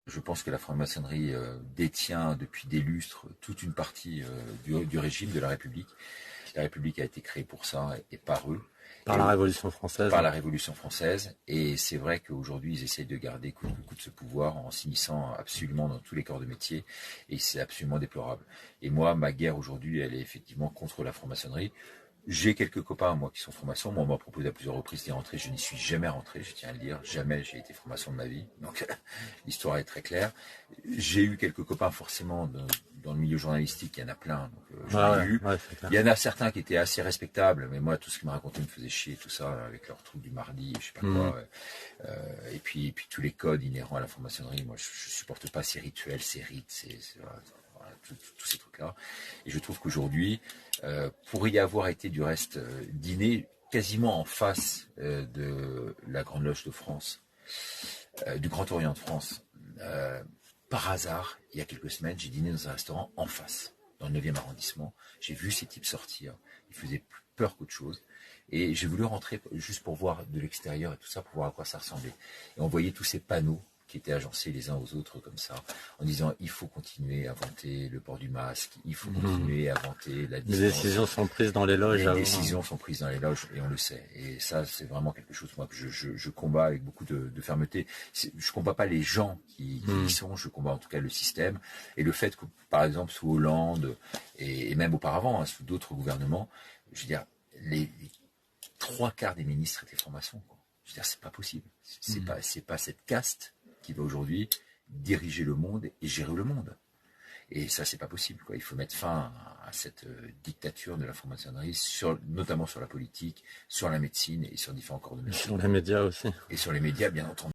Je pense que la franc-maçonnerie détient depuis des lustres toute une partie du régime de la République. La République a été créée pour ça et par eux. Par Et la Révolution française. par la Révolution française. Et c'est vrai qu'aujourd'hui, ils essayent de garder coûte que coûte ce pouvoir en s'immisçant absolument dans tous les corps de métier. Et c'est absolument déplorable. Et moi, ma guerre aujourd'hui, elle est effectivement contre la franc-maçonnerie. J'ai quelques copains, moi, qui sont francs-maçons. Moi, on m'a proposé à plusieurs reprises d'y rentrer. Je n'y suis jamais rentré, je tiens à le dire. Jamais j'ai été franc-maçon de ma vie. Donc, l'histoire est très claire. J'ai eu quelques copains, forcément, dans le milieu journalistique. Il y en a plein. Donc, j'en ai eu. Ouais, c'est clair. Il y en a certains qui étaient assez respectables. Mais moi, tout ce qu'ils me racontaient me faisait chier, tout ça, avec leur truc du mardi, je sais pas quoi. Et puis tous les codes inhérents à la franc-maçonnerie. Moi, je supporte pas ces rituels, ces rites, voilà, tous ces trucs-là. Et je trouve qu'aujourd'hui, pour y avoir été du reste dîner quasiment en face de la Grande Loge de France, du Grand Orient de France, par hasard, il y a quelques semaines, j'ai dîné dans un restaurant en face, dans le 9e arrondissement. J'ai vu ces types sortir. Ils faisaient plus peur qu'autre chose. Et j'ai voulu rentrer juste pour voir de l'extérieur et tout ça, pour voir à quoi ça ressemblait. Et on voyait tous ces panneaux qui étaient agencés les uns aux autres comme ça, en disant il faut continuer à vanter le port du masque, il faut continuer à vanter la distance. Les décisions sont prises dans les loges. Les décisions sont prises dans les loges et on le sait. Et ça, c'est vraiment quelque chose moi que je combats avec beaucoup de fermeté. Je combats pas les gens qui y sont, je combats en tout cas le système et le fait que, par exemple, sous Hollande et même auparavant, hein, sous d'autres gouvernements, je veux dire, les 3/4 des ministres étaient francs-maçons. Je veux dire, c'est pas possible. C'est pas cette caste qui va aujourd'hui diriger le monde et gérer le monde. Et ça, c'est pas possible, quoi. Il faut mettre fin à cette dictature de la franc-maçonnerie, notamment sur la politique, sur la médecine et sur différents corps de métier. Sur les médias aussi. Et sur les médias, bien entendu.